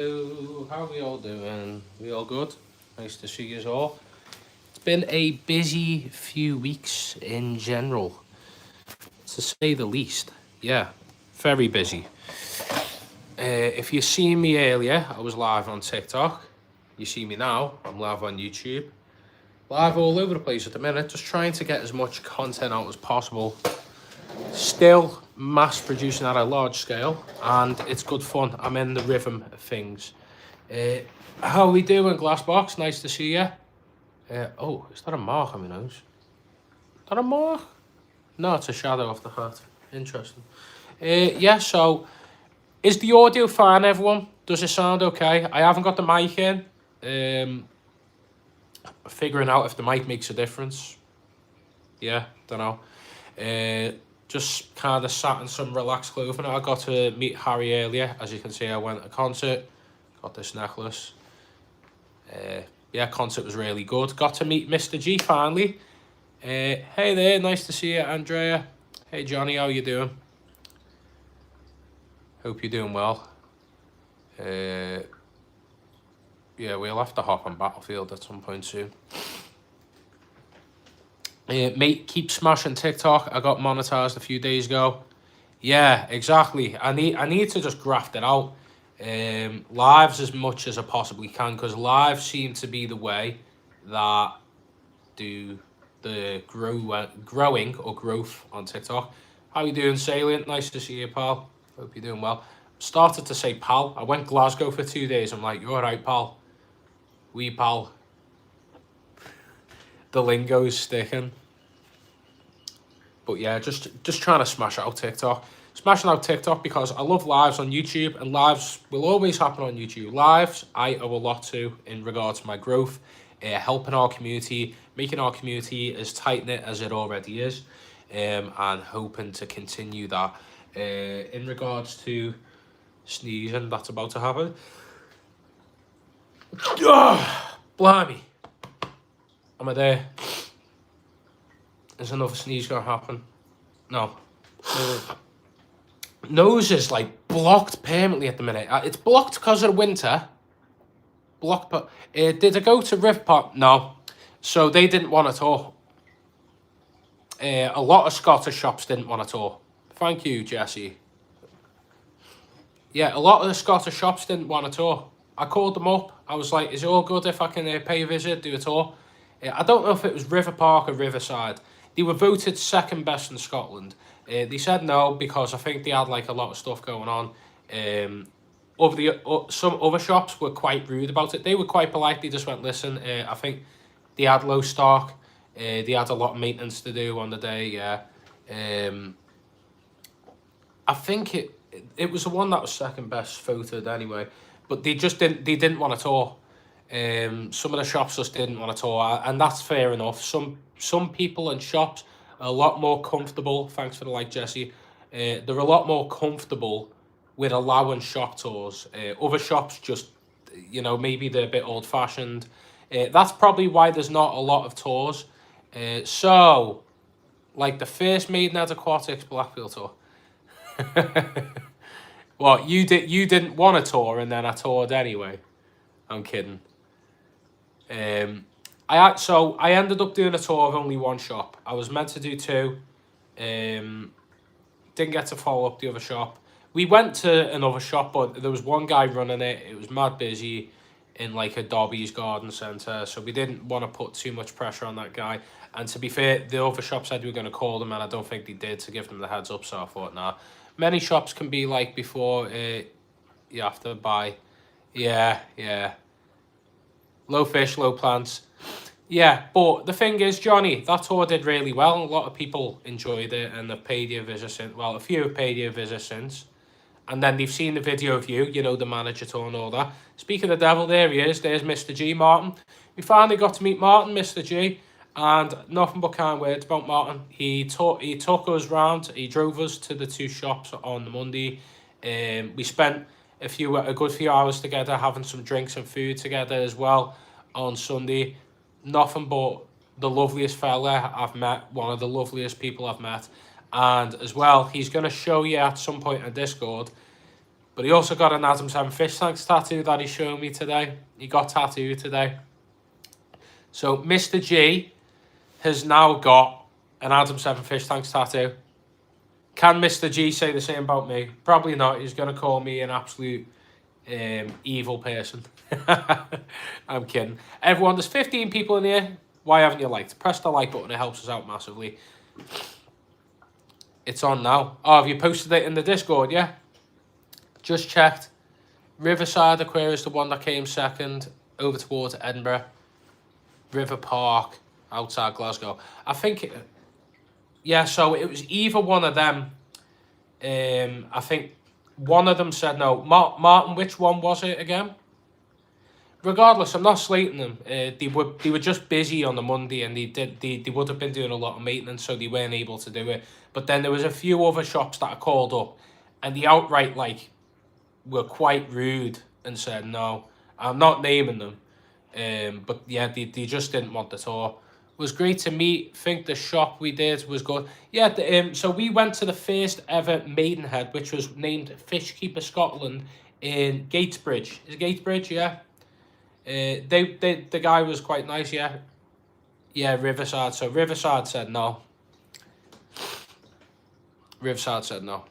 Hello, how are we all doing? We all good? Nice to see you all. It's been a busy few weeks in general, to say the least. Yeah, very busy. If you seen me earlier, I was live on TikTok. You see me now, I'm live on YouTube. Live all over the place at the minute, just trying to get as much content out as possible. Still mass producing at a large scale, and it's good fun. I'm in the rhythm of things. Uh, how are we doing, Glassbox? Nice to see you. Oh, is that a mark on my nose? Is that a mark? No, it's a shadow off the hat. Interesting. Yeah, so is the audio fine, everyone? Does it sound okay? I haven't got the mic in. Figuring out if the mic makes a difference. Yeah, don't know. Just kind of sat in some relaxed clothing. I got to meet Harry earlier. As you can see, I went to a concert. Got this necklace. Yeah, concert was really good. Got to meet Mr. G finally. Hey there, nice to see you, Andrea. Hey Johnny, how you doing? Hope you're doing well. Yeah, we'll have to hop on Battlefield at some point soon. Mate, keep smashing TikTok. I got monetized a few days ago. Yeah, exactly. I need to just graft it out. Lives as much as I possibly can, because lives seem to be the way that do the growing or growth on TikTok. How you doing, Salient? Nice to see you, pal. Hope you're doing well. Started to say pal. I went Glasgow for 2 days. I'm like, you all right, pal? We pal. The lingo's sticking. But yeah, just trying to smash out TikTok. Smashing out TikTok because I love lives on YouTube, and lives will always happen on YouTube. Lives I owe a lot to in regards to my growth, helping our community, making our community as tight-knit as it already is, and hoping to continue that. In regards to sneezing, that's about to happen. Blimey. Am I there? Is another sneeze gonna happen? No. Nose is like blocked permanently at the minute. It's blocked because of the winter. Blocked, but did I go to Rivpop? No. So they didn't want to tour. A lot of Scottish shops didn't want to tour. Thank you, Jesse. Yeah, a lot of the Scottish shops didn't want to tour. I called them up. I was like, is it all good if I can pay a visit, do a tour? I don't know if it was River Park or Riverside. They were voted second best in Scotland. They said no because I think they had like a lot of stuff going on. Some other shops were quite rude about it. They were quite polite. They just went, listen, I think they had low stock. They had a lot of maintenance to do on the day. Yeah. I think it was the one that was second best voted anyway. But they didn't want to tour. Some of the shops just didn't want to tour, and that's fair enough. Some people and shops are a lot more comfortable. Thanks for the like, Jesse. They're a lot more comfortable with allowing shop tours. Other shops just, maybe they're a bit old fashioned. That's probably why there's not a lot of tours. So, like the first Maidenhead Aquatics Blackpool tour. What you didn't want a tour, and then I toured anyway. I'm kidding. I ended up doing a tour of only one shop. I was meant to do two. Didn't get to follow up the other shop. We went to another shop, but there was one guy running it. It was mad busy in like a Dobby's garden centre, so we didn't want to put too much pressure on that guy. And to be fair, the other shop said we were going to call them, and I don't think they did, to give them the heads up, so I thought, nah. Many shops can be like before you have to buy. Yeah. Low fish, low plants. Yeah, but the thing is, Johnny, that tour did really well. A lot of people enjoyed it, and they've paid you a visit since. Well, a few have paid you a visit since. And then they've seen the video of you, the manager tour and all that. Speaking of the devil, there he is. There's Mr. G, Martin. We finally got to meet Martin, Mr. G, and nothing but kind words about Martin. He took us round. He drove us to the two shops on the Monday. We spent a good few hours together, having some drinks and food together as well on Sunday. Nothing but the loveliest fella I've met, one of the loveliest people I've met. And as well, he's going to show you at some point on Discord, But he also got an Adam 7 fish tanks tattoo that he showed me today. He got tattooed today. So Mr. G has now got an Adam 7 fish tanks tattoo. Can Mr. G say the same about me? Probably not. He's going to call me an absolute evil person. I'm kidding. Everyone, there's 15 people in here. Why haven't you liked? Press the like button. It helps us out massively. It's on now. Oh, have you posted it in the Discord? Yeah. Just checked. Riverside Aquarium is the one that came second over towards Edinburgh. River Park outside Glasgow. I think, yeah, so it was either one of them. I think one of them said no. Martin, which one was it again? Regardless, I'm not slating them. They were just busy on the Monday, and they would have been doing a lot of maintenance, so they weren't able to do it. But then there was a few other shops that I called up, and they outright were quite rude and said no. I'm not naming them, but yeah, they just didn't want the tour. It was great to meet. Think the shop we did was good. Yeah, so we went to the first ever Maidenhead, which was named Fishkeeper Scotland in Gatesbridge. Is it Gatesbridge? Yeah. The guy was quite nice. Yeah. Yeah, Riverside. So Riverside said no. Riverside said no.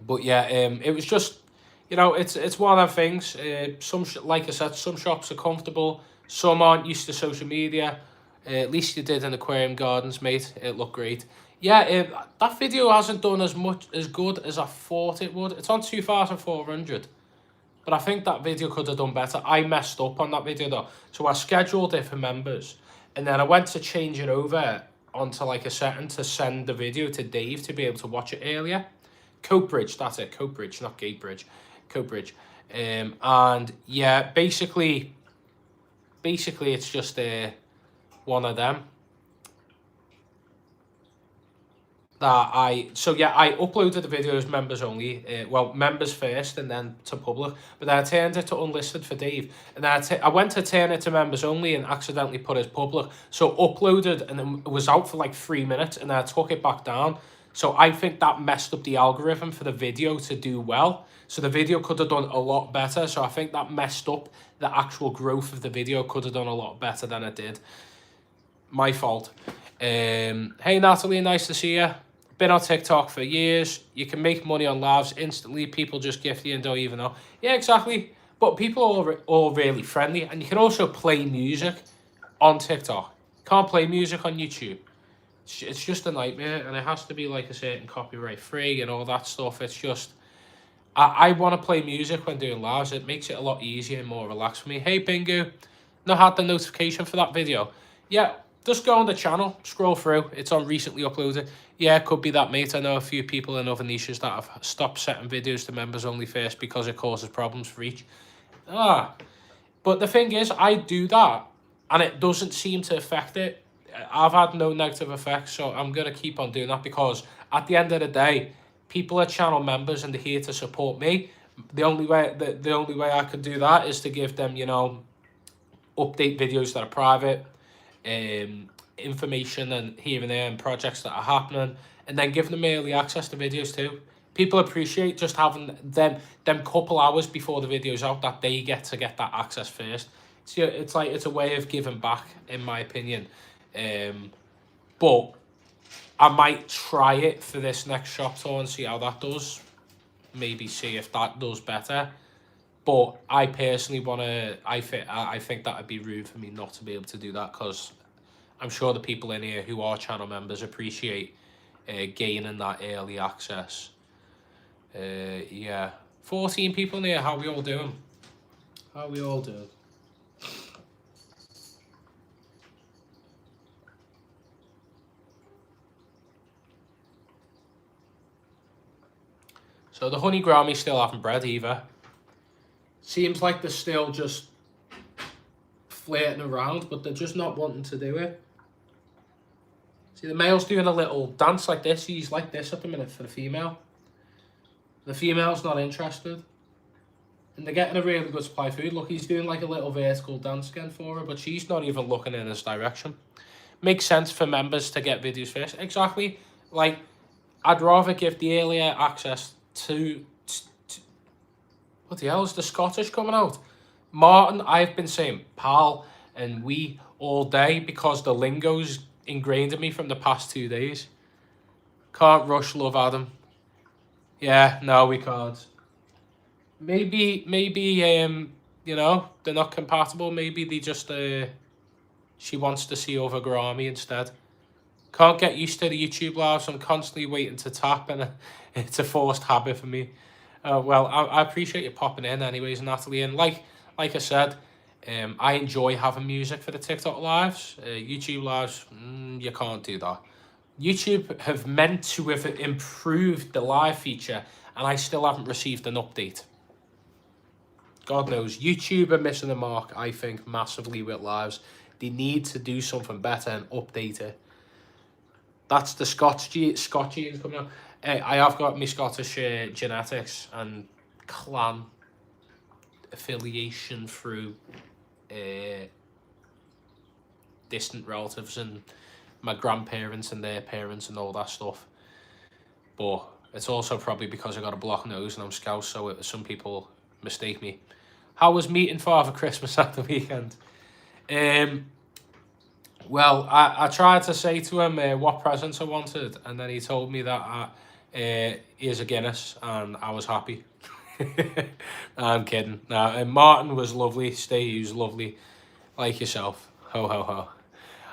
But yeah, it was just, you know, it's one of them things. Like I said, some shops are comfortable. Some aren't used to social media. At least you did in Aquarium Gardens, mate. It looked great. Yeah, that video hasn't done as good as I thought it would. It's on 2,400. But I think that video could have done better. I messed up on that video though. So I scheduled it for members. And then I went to change it over onto like a setting to send the video to Dave to be able to watch it earlier. Coatbridge, that's it. Coatbridge, not Gatebridge. Coatbridge. And yeah, basically it's just one of them that I uploaded the video as members only, well, members first and then to public, but then I turned it to unlisted for Dave, and then I went to turn it to members only and accidentally put it as public, so uploaded and then it was out for like 3 minutes, and then I took it back down. So I think that messed up the algorithm for the video to do well. So the video could have done a lot better. So I think that messed up the actual growth of the video. Could have done a lot better than it did. My fault. Hey Natalie, nice to see you. Been on TikTok for years. You can make money on lives instantly. People just gift you and don't even know. Yeah, exactly. But people are all really friendly. And you can also play music on TikTok. Can't play music on YouTube. It's just a nightmare, and it has to be like a certain copyright free and all that stuff. It's just, I want to play music when doing lives. It makes it a lot easier and more relaxed for me. Hey Pingu, not had the notification for that video. Yeah, just go on the channel, scroll through. It's on recently uploaded. Yeah, it could be that, mate. I know a few people in other niches that have stopped setting videos to members only first because it causes problems for each. But the thing is, I do that, and it doesn't seem to affect it. I've had no negative effects, so I'm going to keep on doing that, because at the end of the day, people are channel members and they're here to support me. The only way I could do that is to give them, you know, update videos that are private, information and here and there, and projects that are happening, and then give them early access to videos too. People appreciate just having them couple hours before the video's out, that they get that access first. So it's like, it's a way of giving back, in my opinion. But I might try it for this next shop tour and see how that does. Maybe see if that does better. But I personally want to, I think that would be rude for me not to be able to do that, because I'm sure the people in here who are channel members appreciate gaining that early access. Yeah, 14 people in here. How we all doing? How we all doing? So the honey Grammy still haven't bred either. Seems like they're still just flirting around, but they're just not wanting to do it. See, the male's doing a little dance like this. He's like this at the minute for the female. The female's not interested. And they're getting a really good supply of food. Look, he's doing like a little vertical dance again for her, but she's not even looking in his direction. Makes sense for members to get videos first. Exactly. Like, I'd rather give the earlier access to What the hell is the Scottish coming out? Martin, I've been saying pal and we all day because the lingo's ingrained in me from the past 2 days. Can't rush love, Adam. Yeah, no, we can't. Maybe, you know, they're not compatible. Maybe they just, she wants to see over Grammy instead. Can't get used to the YouTube live, so I'm constantly waiting to tap, and it's a forced habit for me. Well, I appreciate you popping in anyways, Natalie. And like I said, I enjoy having music for the TikTok lives. YouTube lives, you can't do that. YouTube have meant to have improved the live feature, and I still haven't received an update. God knows, YouTube are missing the mark, I think, massively with lives. They need to do something better and update it. That's the Scotch genes coming out. I have got my Scottish genetics and clan affiliation through distant relatives and my grandparents and their parents and all that stuff. But it's also probably because I got a block nose and I'm Scouse, so some people mistake me. How was meeting Father Christmas at the weekend? Well, I tried to say to him what presents I wanted, and then he told me that here's a Guinness, and I was happy. I'm kidding. Nah, Martin was lovely. Steve was lovely, like yourself. Ho, ho, ho.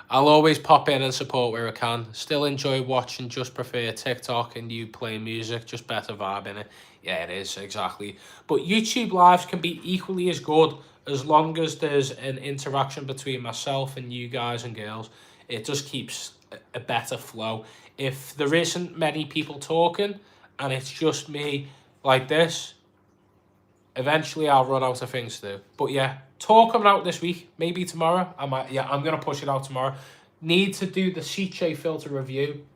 I'll always pop in and support where I can. Still enjoy watching, just prefer TikTok and you playing music, just better vibe in it. Yeah, it is, exactly. But YouTube lives can be equally as good as long as there's an interaction between myself and you guys and girls. It just keeps a better flow. If there isn't many people talking and it's just me like this, eventually I'll run out of things to do. But yeah, tour coming out this week, maybe tomorrow. I'm going to push it out tomorrow. Need to do the Ceche filter review.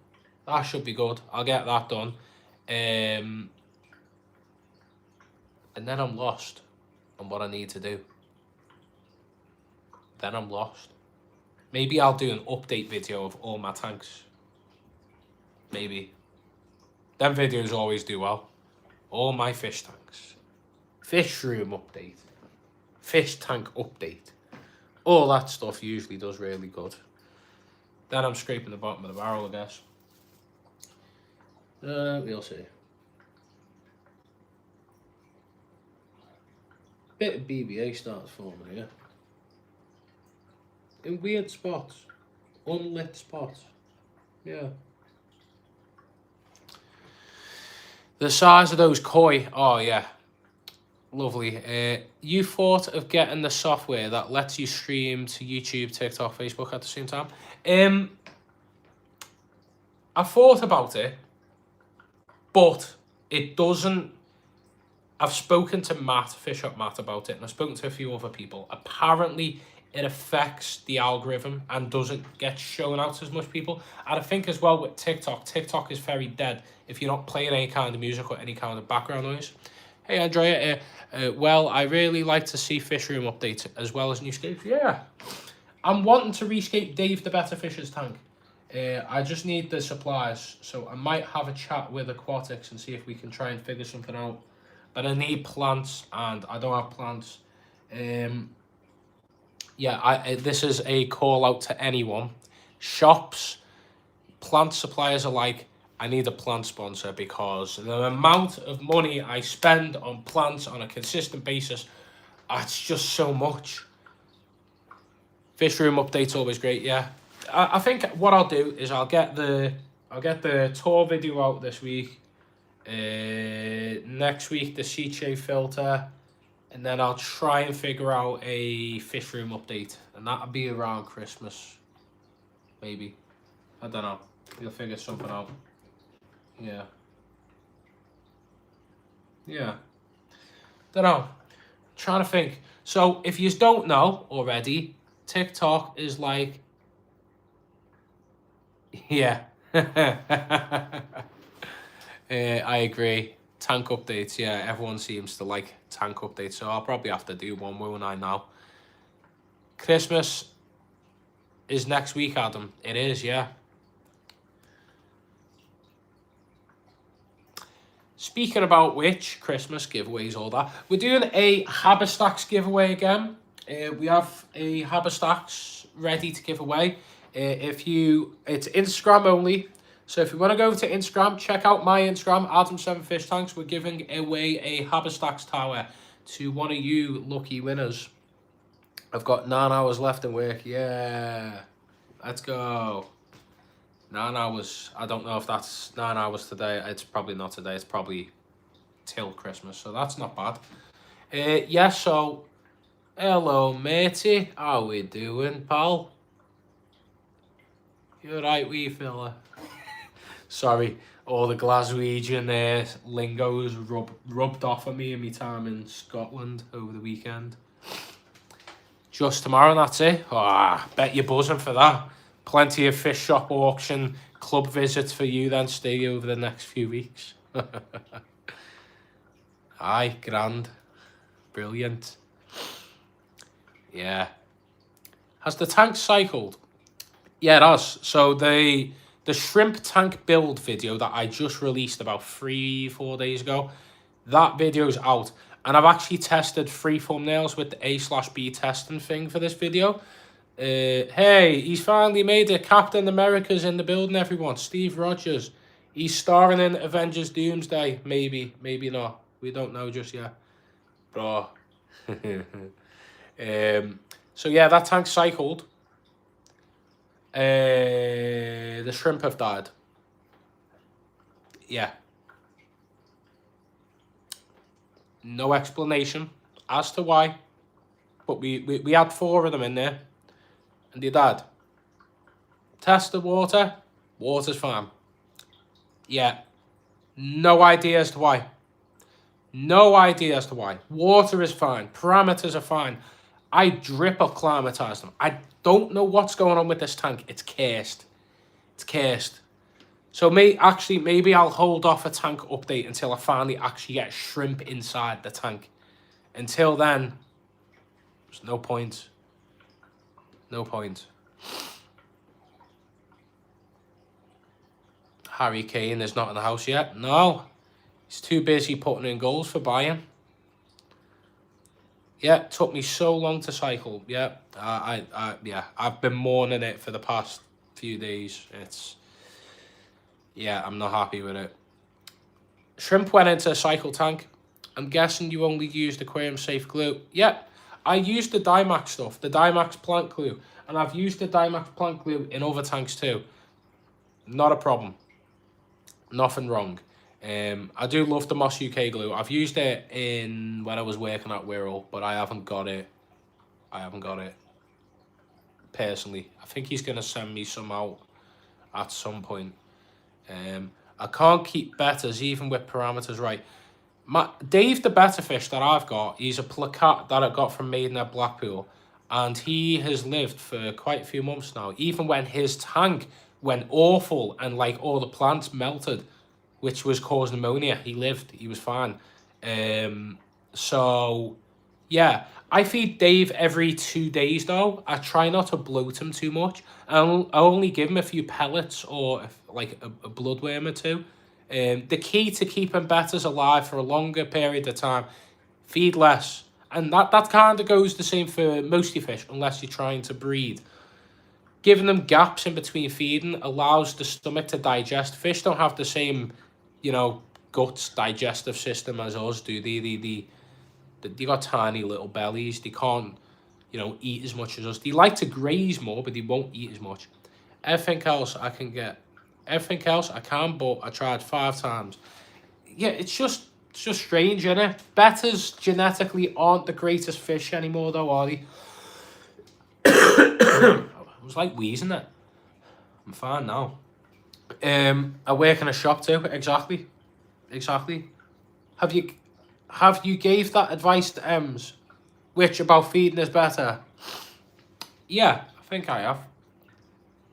That should be good. I'll get that done. And then I'm lost on what I need to do. Then I'm lost. Maybe I'll do an update video of all my tanks. Maybe. Them videos always do well. All my fish tanks. Fish room update. Fish tank update. All that stuff usually does really good. Then I'm scraping the bottom of the barrel, I guess. We'll see. Bit of BBA starts forming here. In weird spots. Unlit spots. Yeah. The size of those koi. Oh, yeah. Lovely. You thought of getting the software that lets you stream to YouTube, TikTok, Facebook at the same time? I thought about it, but it doesn't. I've spoken to Matt, Fish Up Matt, about it, and I've spoken to a few other people. Apparently, it affects the algorithm and doesn't get shown out to as much people. And I think as well with TikTok is very dead if you're not playing any kind of music or any kind of background noise. Hey, Andrea. Well, I really like to see Fish Room updates as well as new scapes. Yeah. I'm wanting to rescape Dave the Better Fishers tank. I just need the supplies. So I might have a chat with Aquatics and see if we can try and figure something out. But I need plants and I don't have plants. Yeah, this is a call out to anyone. Shops, plant suppliers alike, I need a plant sponsor because the amount of money I spend on plants on a consistent basis, it's just so much. Fish room update's always great, yeah. I think what I'll do is I'll get the tour video out this week. Next week the Ceche filter. And then I'll try and figure out a fish room update. And that'll be around Christmas. Maybe. I don't know. We'll figure something out. Yeah. Yeah. Don't know. Trying to think. So, if you don't know already, TikTok is like... Yeah. I agree. Tank updates, yeah, everyone seems to like tank updates, so I'll probably have to do one, won't I, now? Christmas is next week, Adam. It is, yeah. Speaking about which, Christmas giveaways, all that. We're doing a Haberstacks giveaway again. We have a Haberstacks ready to give away. It's Instagram only. So if you want to go over to Instagram, check out my Instagram, Adam7Fishtanks. We're giving away a Haberstacks tower to one of you lucky winners. I've got 9 hours left in work. Yeah. Let's go. 9 hours. I don't know if that's 9 hours today. It's probably not today. It's probably till Christmas. So that's not bad. Yeah, so hello, matey. How we doing, pal? You alright, wee fella? Sorry, all the Glaswegian lingo's rubbed off of me in my time in Scotland over the weekend. Just tomorrow, and that's it. Bet you're buzzing for that. Plenty of fish shop, auction, club visits for you then, stay over the next few weeks. Aye, grand. Brilliant. Yeah. Has the tank cycled? Yeah, it has. So the shrimp tank build video that I just released about 3-4 days ago, that video's out. And I've actually tested 3 thumbnails with the A/B testing thing for this video. Hey, he's finally made it. Captain America's in the building, everyone. Steve Rogers. He's starring in Avengers Doomsday. Maybe, maybe not. We don't know just yet. Bro. So yeah, that tank cycled. The shrimp have died. Yeah. No explanation as to why. But we had 4 of them in there. And they died. Test the water. Water's fine. Yeah. No idea as to why. No idea as to why. Water is fine. Parameters are fine. I drip acclimatized them. I don't know what's going on with this tank. It's cursed. It's cursed. So maybe I'll hold off a tank update until I finally actually get shrimp inside the tank. Until then, there's no point. No point. Harry Kane is not in the house yet. No. He's too busy putting in goals for Bayern. Yeah, it took me so long to cycle. Yeah, I've been mourning it for the past few days. Yeah, I'm not happy with it. Shrimp went into a cycle tank. I'm guessing you only used aquarium safe glue. Yeah, I used the Dymax stuff, the Dymax plant glue. And I've used the Dymax plant glue in other tanks too. Not a problem. Nothing wrong. I do love the Moss UK glue. I've used it when I was working at Wirral, but I haven't got it. Personally. I think he's going to send me some out at some point. I can't keep betters even with parameters right. Dave the better fish that I've got, he's a placat that I got from Maiden at Blackpool. And he has lived for quite a few months now. Even when his tank went awful and like all the plants melted, which was causing pneumonia, he lived. He was fine. So, yeah. I feed Dave every 2 days, though. I try not to bloat him too much. I only give him a few pellets or, like, a bloodworm or 2. The key to keeping betters alive for a longer period of time, feed less. And that kind of goes the same for most of your fish, unless you're trying to breed. Giving them gaps in between feeding allows the stomach to digest. Fish don't have the same, guts digestive system as us do. They got tiny little bellies. They can't, eat as much as us. They like to graze more, but they won't eat as much. Everything else I can get. Everything else I can, but I tried 5 times. Yeah, it's just strange, isn't it? Betters genetically aren't the greatest fish anymore, though, are they? I was like wheezing it. I'm fine now. I work in a shop too. Exactly. Have you gave that advice to Ems, which about feeding is better? Yeah, I think I have.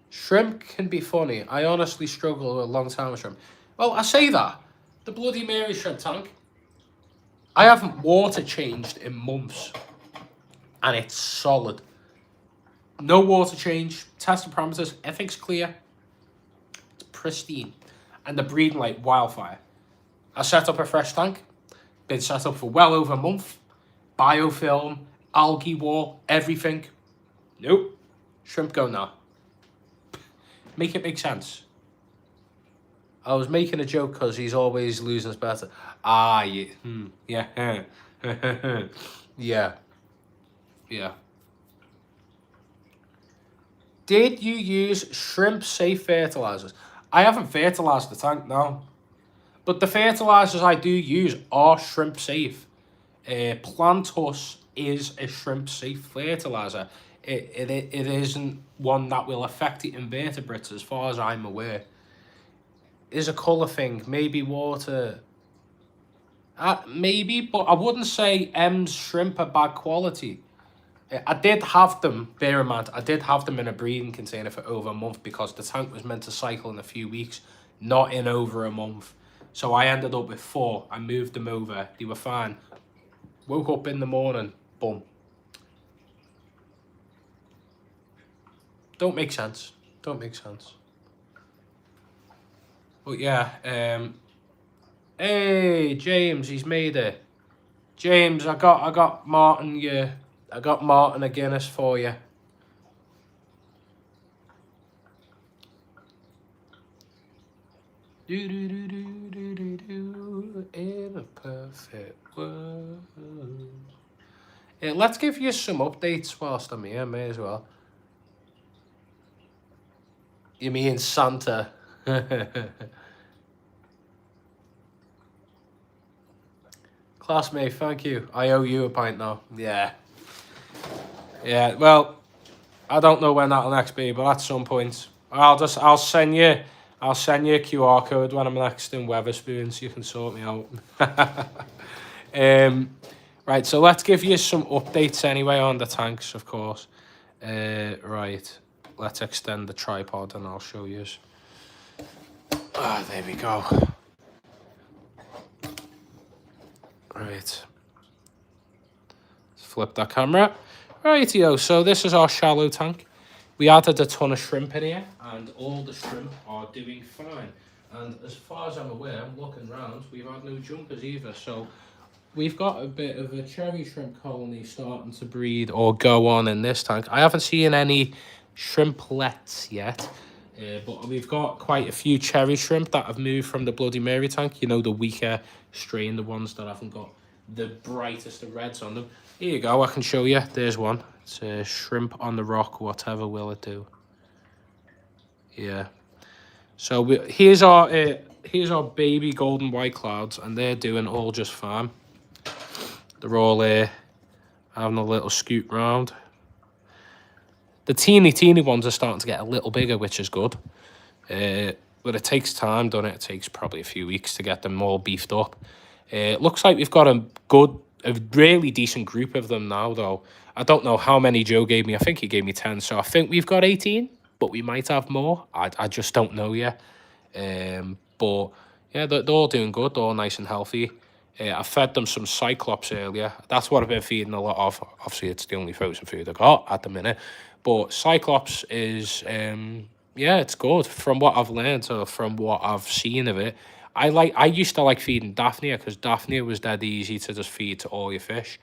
Shrimp can be funny. I honestly struggle with a long time with shrimp. Well, I say that. The Bloody Mary shrimp tank, I haven't water changed in months. And it's solid. No water change. Testing parameters. Everything's clear. It's pristine. And they're breeding like wildfire. I set up a fresh tank. Been set up for well over a month. Biofilm, algae wall, everything. Nope. Shrimp go now. Make it make sense. I was making a joke because he's always losing his better. Ah, yeah. Yeah. Yeah. Yeah. Did you use shrimp-safe fertilizers? I haven't fertilized the tank now. But the fertilizers I do use are shrimp-safe. Plantus is a shrimp-safe fertilizer. It isn't one that will affect the invertebrates as far as I'm aware. Is a colour thing, maybe water. Maybe, but I wouldn't say M's shrimp are bad quality. I did have them, bear in mind, I did have them in a breeding container for over a month because the tank was meant to cycle in a few weeks, not in over a month. So I ended up with 4. I moved them over. They were fine. Woke up in the morning, boom. Don't make sense. Don't make sense. But yeah, hey James, he's made it. James, I got Martin. Yeah, I got Martin a Guinness for you. Do do do do do do do in a perfect world. Yeah, let's give you some updates whilst I'm here. May as well. You mean Santa? Classmate, thank you. I owe you a pint now. Yeah. Yeah, well, I don't know when that'll next be, but at some point. I'll send you a QR code when I'm next in Wetherspoon so you can sort me out. Right, so let's give you some updates anyway on the tanks, of course. Right, let's extend the tripod and I'll show you. There we go. Right. Let's flip that camera. Rightio, so this is our shallow tank. We added a ton of shrimp in here, and all the shrimp are doing fine. And as far as I'm aware, I'm looking around, we've had no jumpers either. So we've got a bit of a cherry shrimp colony starting to breed or go on in this tank. I haven't seen any shrimplets yet, but we've got quite a few cherry shrimp that have moved from the Bloody Mary tank. You know, the weaker strain, the ones that haven't got the brightest of reds on them. Here you go, I can show you. There's one. It's a shrimp on the rock, whatever will it do. Yeah. So here's our baby golden white clouds, and they're doing all just fine. They're all having a little scoot round. The teeny ones are starting to get a little bigger, which is good. But it takes time, doesn't it? It takes probably a few weeks to get them all beefed up. It looks like we've got a really decent group of them now, though. I don't know how many Joe gave me. I think he gave me 10, so I think we've got 18, but we might have more. I just don't know yet. But yeah, they're all doing good. They're all nice and healthy. I fed them some Cyclops earlier. That's what I've been feeding a lot of. Obviously, it's the only frozen food I got at the minute. But Cyclops is, yeah, it's good. From what I've learned, or from what I've seen of it, I used to like feeding Daphnia because Daphnia was dead easy to just feed to all your fish.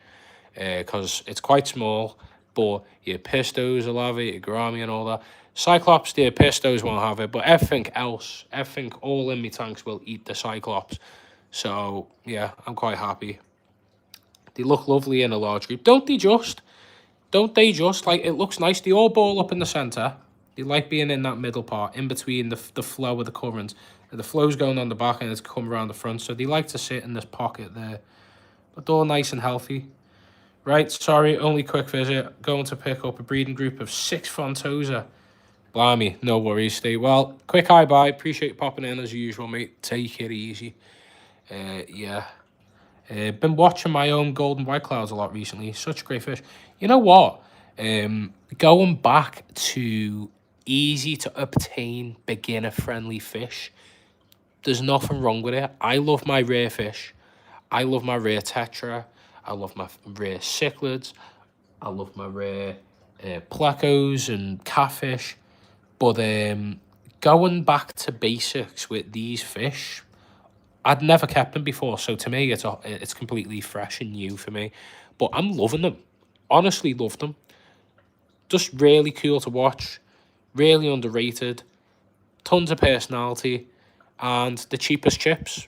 Because it's quite small, but your pistos will have it, your gourami and all that. Cyclops, the pistos won't have it, but everything else, everything all in my tanks will eat the Cyclops. So, yeah, I'm quite happy. They look lovely in a large group. Don't they just? Like, it looks nice. They all ball up in the centre. They like being in that middle part, in between the flow of the current. And the flow's going on the back and it's come around the front. So they like to sit in this pocket there. But they're all nice and healthy. Right, sorry, only quick visit. Going to pick up a breeding group of 6 Fontosa. Blimey, no worries, Steve. Well, quick hi bye. Appreciate you popping in as usual, mate. Take it easy. Yeah. Been watching my own golden white clouds a lot recently. Such a great fish. You know what? Going back to easy to obtain beginner friendly fish. There's nothing wrong with it. I love my rare fish. I love my rare tetra. I love my rare cichlids. I love my rare plecos and catfish. But going back to basics with these fish, I'd never kept them before, so to me, it's completely fresh and new for me. But I'm loving them. Honestly, love them. Just really cool to watch. Really underrated. Tons of personality, and the cheapest chips.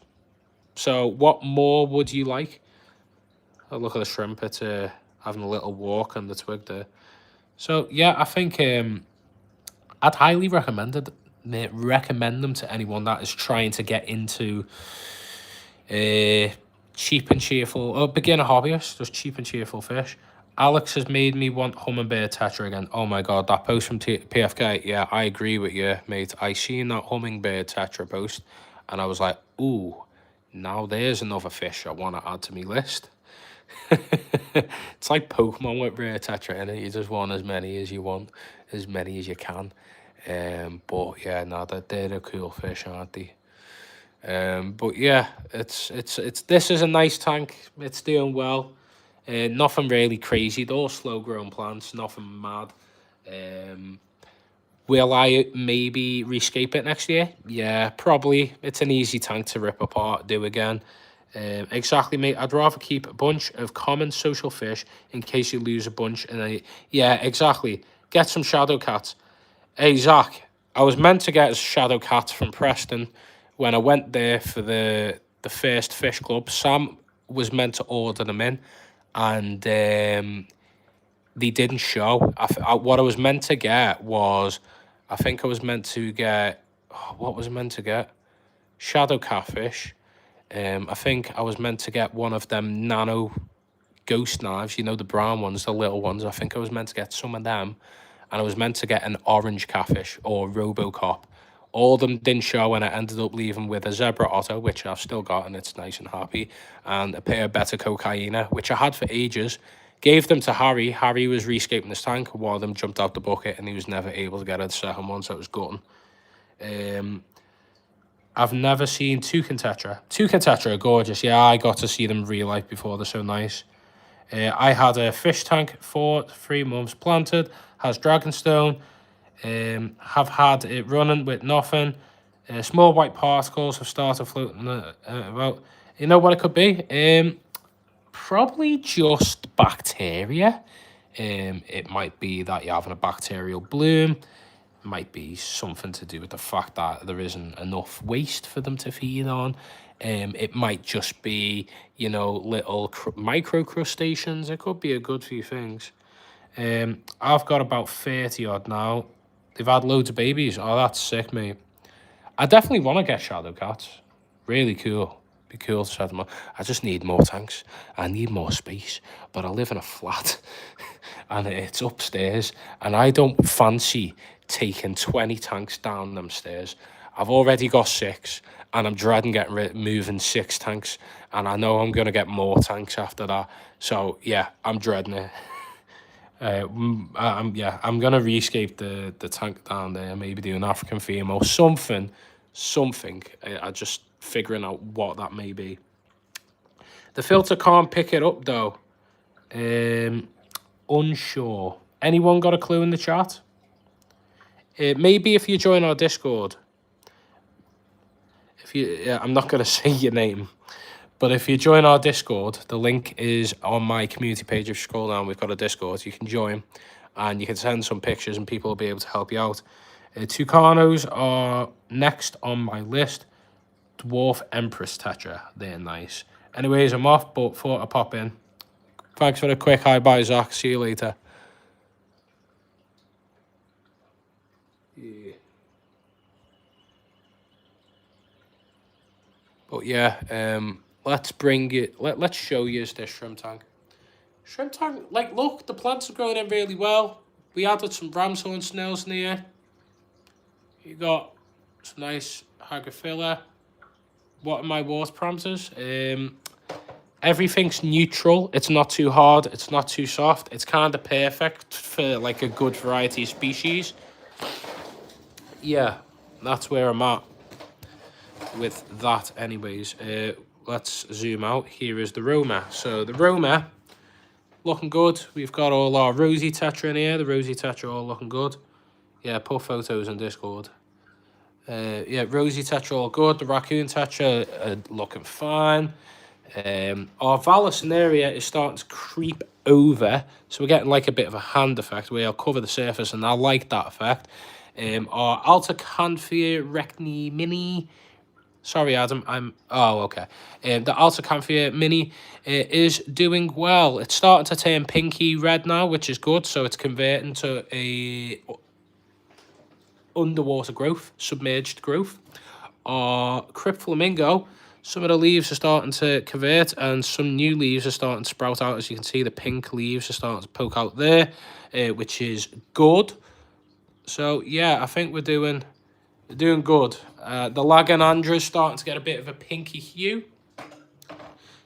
So, what more would you like? Oh, look at the shrimp. It's having a little walk on the twig there. So yeah, I think I'd highly recommend them to anyone that is trying to get into cheap and cheerful, or beginner hobbyist, just cheap and cheerful fish. Alex has made me want hummingbird tetra again. Oh my god, that post from PFK. Yeah, I agree with you, mate. I seen that hummingbird tetra post, and I was like, ooh, now there's another fish I want to add to my list. It's like Pokemon with rare tetra in it. You just want as many as you want, as many as you can. But yeah, no, they're a cool fish, aren't they? But yeah, it's this is a nice tank. It's doing well. Nothing really crazy. They're all slow growing plants. Nothing mad. Will I maybe rescape it next year? Yeah, probably. It's an easy tank to rip apart, do again. Exactly, mate. I'd rather keep a bunch of common social fish in case you lose a bunch. And yeah, exactly. Get some shadow cats. Hey, Zach, I was meant to get shadow cats from Preston when I went there for the first fish club. Sam was meant to order them in, and they didn't show. What I was meant to get was, I think I was meant to get, what was I meant to get? Shadow catfish. I think I was meant to get one of them nano ghost knives, you know, the brown ones, the little ones. I think I was meant to get some of them. And I was meant to get an orange catfish or Robocop. All of them didn't show, and I ended up leaving with a zebra otter, which I've still got, and it's nice and happy, and a pair of betta cocaina, which I had for ages. Gave them to Harry. Harry was rescaping his tank. One of them jumped out the bucket, and he was never able to get a second one, so it was gutting. I've never seen toucan tetra. Toucan tetra are gorgeous. Yeah, I got to see them in real life before. They're so nice. I had a fish tank for 3 months planted. Has dragonstone. Have had it running with nothing. Small white particles have started floating about. You know what it could be? Probably just bacteria. It might be that you're having a bacterial bloom. It might be something to do with the fact that there isn't enough waste for them to feed on. It might just be, you know, little micro crustaceans. It could be a good few things. I've got about 30 odd now. They've had loads of babies. Oh, that's sick, mate. I definitely want to get shadow cats. Really cool. Be cool to set them up. I just need more tanks. I need more space. But I live in a flat and it's upstairs, and I don't fancy taking 20 tanks down them stairs. I've already got 6, and I'm dreading moving 6 tanks, and I know I'm going to get more tanks after that. So yeah, I'm dreading it. I'm gonna rescape the tank down there. Maybe do an African theme or something. I just figuring out what that may be. The filter can't pick it up though. Unsure. Anyone got a clue in the chat? Maybe if you join our Discord. I'm not gonna say your name. But if you join our Discord, the link is on my community page. If you scroll down, we've got a Discord. You can join, and you can send some pictures, and people will be able to help you out. Tucanos are next on my list. Dwarf Empress Tetra. They're nice. Anyways, I'm off, but thought I'd pop in. Thanks for the quick hi, bye, Zach. See you later. Yeah. But yeah, let's bring it. Let's show you this shrimp tank. Shrimp tank, like, look, the plants are growing in really well. We added some ramshorn snails in here. You got some nice Hygrophila. What are my water parameters? Everything's neutral. It's not too hard. It's not too soft. It's kind of perfect for like a good variety of species. Yeah, that's where I'm at with that anyways. Let's zoom out. Here is the Roma. So the Roma, looking good. We've got all our rosy tetra in here. The rosy tetra all looking good. Yeah, put photos on Discord. Yeah, Rosy Tetra all good. The Raccoon Tetra are looking fine. Our Vallisneria is starting to creep over, so we're getting like a bit of a hand effect where I'll cover the surface, and I like that effect. Our Altacanthia recni mini. Sorry, Adam. Oh, okay. The Altacanthia mini is doing well. It's starting to turn pinky red now, which is good. So it's converting to a underwater growth, submerged growth. Our Crypt Flamingo, some of the leaves are starting to convert and some new leaves are starting to sprout out. As you can see, the pink leaves are starting to poke out there, which is good. So yeah, I think we're doing good. The Laganandra is starting to get a bit of a pinky hue.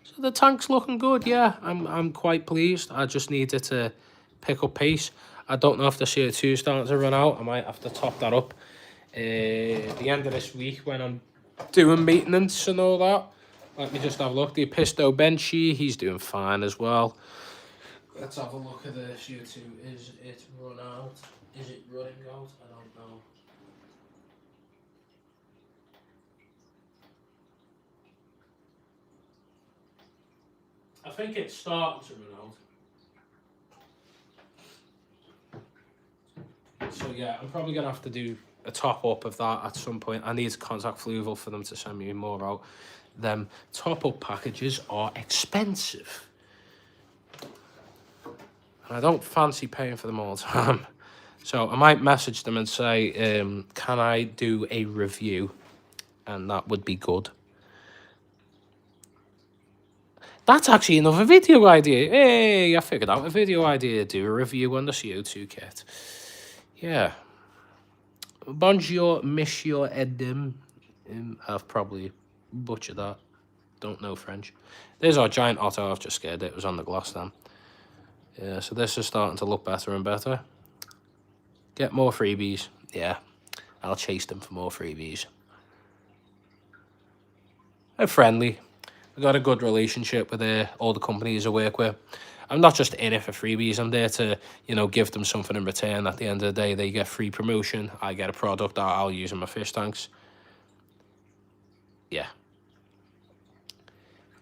So the tank's looking good, yeah. I'm quite pleased. I just needed to pick up pace. I don't know if the CO2 is starting to run out. I might have to top that up the end of this week when I'm doing maintenance and all that. Let me just have a look. The Episto Benchy, he's doing fine as well. Let's have a look at the CO2. Is it run out? Is it running out? I don't know. I think it's starting to run out. So yeah, I'm probably going to have to do a top up of that at some point. I need to contact Fluval for them to send me more out. Them top up packages are expensive. And I don't fancy paying for them all the time. So I might message them and say, can I do a review? And that would be good. That's actually another video idea. Hey, I figured out a video idea. Do a review on the CO2 kit. Yeah. Bonjour, Monsieur Edem. I've probably butchered that. Don't know French. There's our giant otter. I've just scared it. It was on the glass then. Yeah, so this is starting to look better and better. Get more freebies. Yeah, I'll chase them for more freebies. They're friendly. We've got a good relationship with all the companies I work with. I'm not just in it for freebies. I'm there to, give them something in return. At the end of the day, they get free promotion. I get a product that I'll use in my fish tanks. Yeah.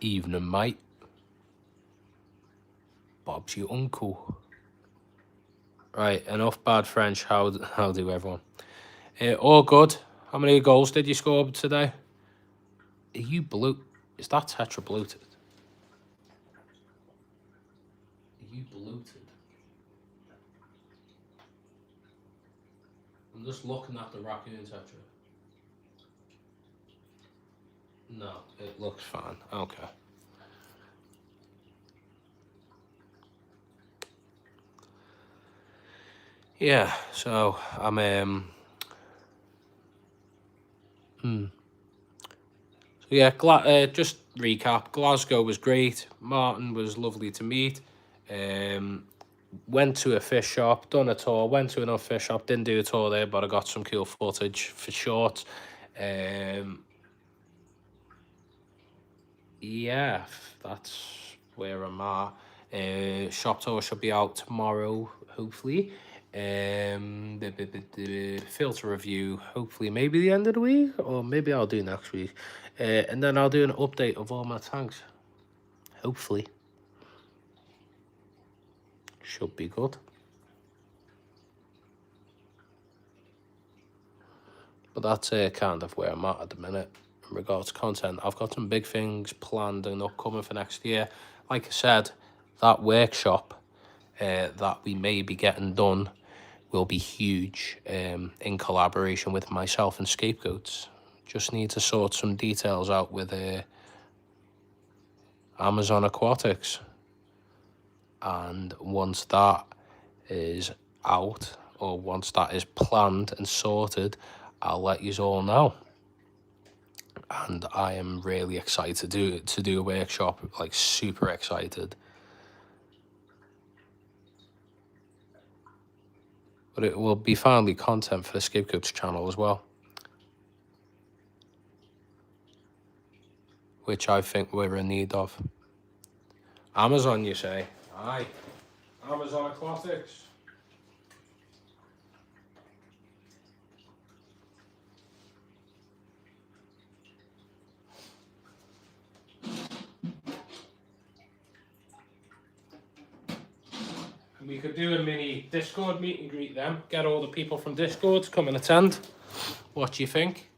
Evening, mate. Bob's your uncle. Right, enough bad French. How do everyone? All good. How many goals did you score today? Are you blue? Is that Tetra bloated? Are you bloated? I'm just looking at the Raccoon Tetra. No, it looks fine. Okay. Yeah, so I'm So yeah, just recap. Glasgow was great. Martin was lovely to meet. Went to a fish shop, done a tour. Went to another fish shop, didn't do a tour there, but I got some cool footage for short. Yeah, that's where I'm at. Shop tour should be out tomorrow, hopefully. The filter review, hopefully maybe the end of the week, or maybe I'll do next week. And then I'll do an update of all my tanks. Hopefully. Should be good. But that's kind of where I'm at the minute in regards to content. I've got some big things planned and upcoming for next year. Like I said, that workshop that we may be getting done will be huge in collaboration with myself and Scapegoats. Just need to sort some details out with Amazon Aquatics. And once that is out, or once that is planned and sorted, I'll let you all know. And I am really excited to do a workshop, like super excited. But it will be finally content for the Scapegoats channel as well, which I think we're in need of. Amazon, you say? Aye. Amazon Aquatics. We could do a mini Discord meet and greet them. Get all the people from Discord to come and attend. What do you think?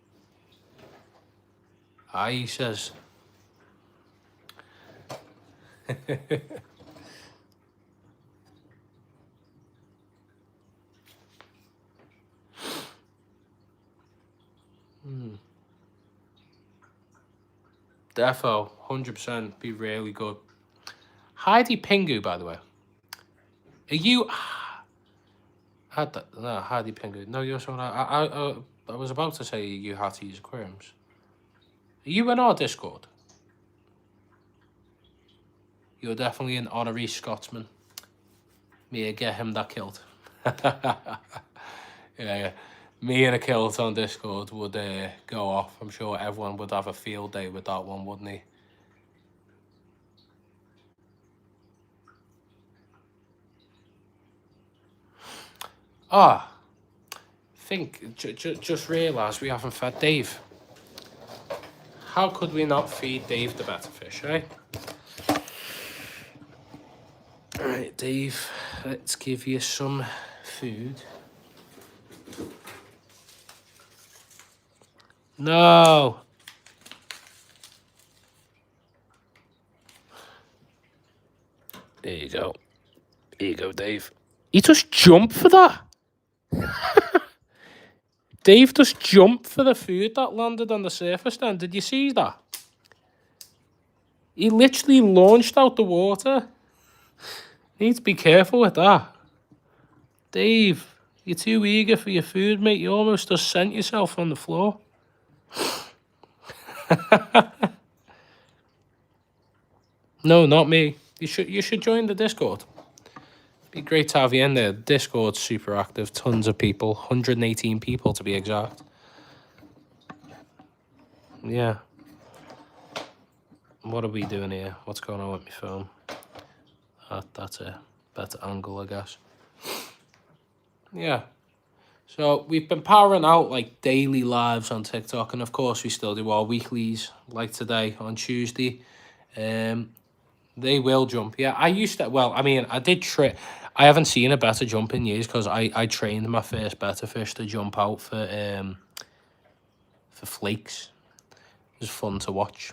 Aye, he says. Defo, 100% be really good. Heidi Pingu, by the way. Are you... No, Heidi Pingu. No, you're someone... I was about to say you had to use aquariums. Are you in our Discord? You're definitely an honorary Scotsman. Me get him that kilt. Yeah. Me and a kilt on Discord would go off. I'm sure everyone would have a field day with that one, wouldn't he? Just realised we haven't fed Dave. How could we not feed Dave the better fish, eh? Alright, Dave, let's give you some food. No! There you go. There you go, Dave. He just jumped for that. Dave just jumped for the food that landed on the surface then. Did you see that? He literally launched out the water. Need to be careful with that. Dave, you're too eager for your food, mate. You almost just sent yourself on the floor. No, not me. You should join the Discord. Be great to have you in there. Discord's super active. Tons of people. 118 people to be exact. Yeah. What are we doing here? What's going on with my phone? That's a better angle, I guess. Yeah. So we've been powering out like daily lives on TikTok, and of course we still do our weeklies, like today on Tuesday. They will jump. Yeah, I used to. Well, I mean, I did I haven't seen a better jump in years because I trained my first better fish to jump out for flakes. It was fun to watch.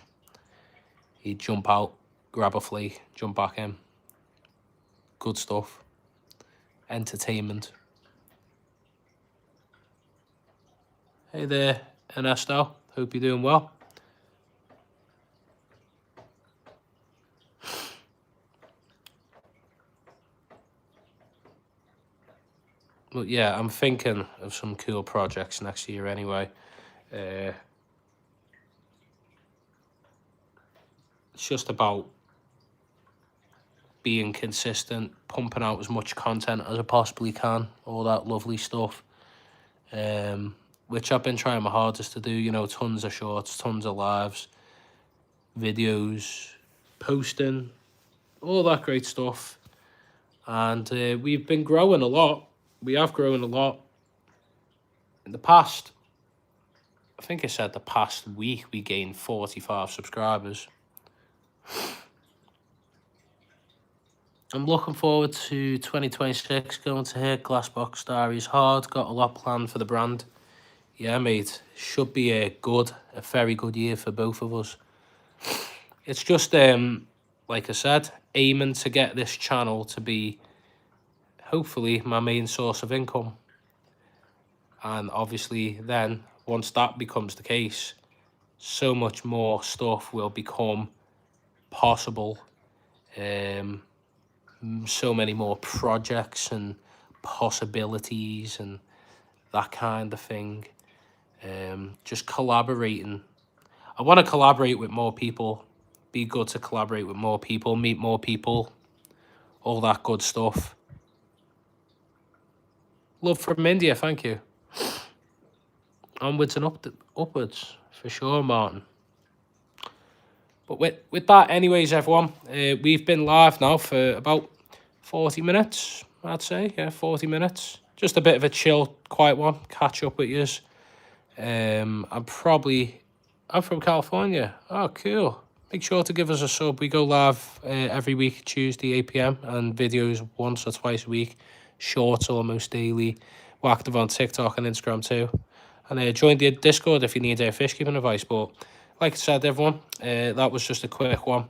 He'd jump out, grab a flake, jump back in. Good stuff. Entertainment. Hey there, Ernesto. Hope you're doing well. But yeah, I'm thinking of some cool projects next year anyway. It's just about being consistent, pumping out as much content as I possibly can, all that lovely stuff. Which I've been trying my hardest to do, you know, tons of shorts, tons of lives, videos, posting, all that great stuff. And we've been growing a lot. We have grown a lot. In the past, I think I said the past week, we gained 45 subscribers. I'm looking forward to 2026, going to hit Glassbox Diaries hard. Got a lot planned for the brand. Yeah, mate, should be a very good year for both of us. It's just, like I said, aiming to get this channel to be, hopefully, my main source of income. And obviously then, once that becomes the case, so much more stuff will become possible. So many more projects and possibilities and that kind of thing. Just collaborating. I want to collaborate with more people. Be good to collaborate with more people, meet more people, all that good stuff. Love from India, thank you. Onwards and upwards, for sure, Martin. But with that, anyways, everyone, we've been live now for about 40 minutes, I'd say. Yeah, 40 minutes. Just a bit of a chill, quiet one. Catch up with yous. I'm from California. Oh, cool. make sure to give us a sub. We go live every week, Tuesday, 8 p.m, and videos once or twice a week, shorts almost daily. We're active on TikTok and Instagram too. And join the Discord if you need fish keeping advice. But like I said, everyone, that was just a quick one.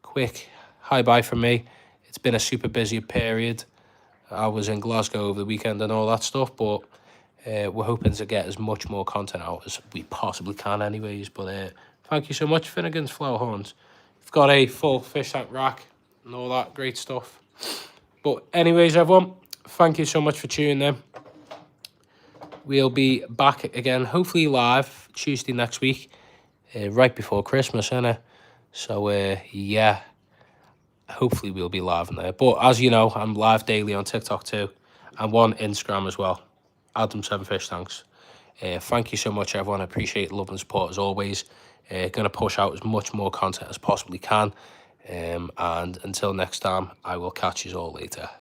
Quick hi-bye from me. It's been a super busy period. I was in Glasgow over the weekend and all that stuff, but we're hoping to get as much more content out as we possibly can anyways. But thank you so much, Finnegan's Flowerhorns. You've got a full fish tank rack and all that great stuff. But anyways, everyone, thank you so much for tuning in. We'll be back again, hopefully live Tuesday next week, right before Christmas, innit? So, yeah, hopefully we'll be live in there. But as you know, I'm live daily on TikTok too, and on Instagram as well, Adam7Fish Tanks. Thank you so much, everyone. I appreciate the love and support as always. Going to push out as much more content as possibly can. And until next time, I will catch you all later.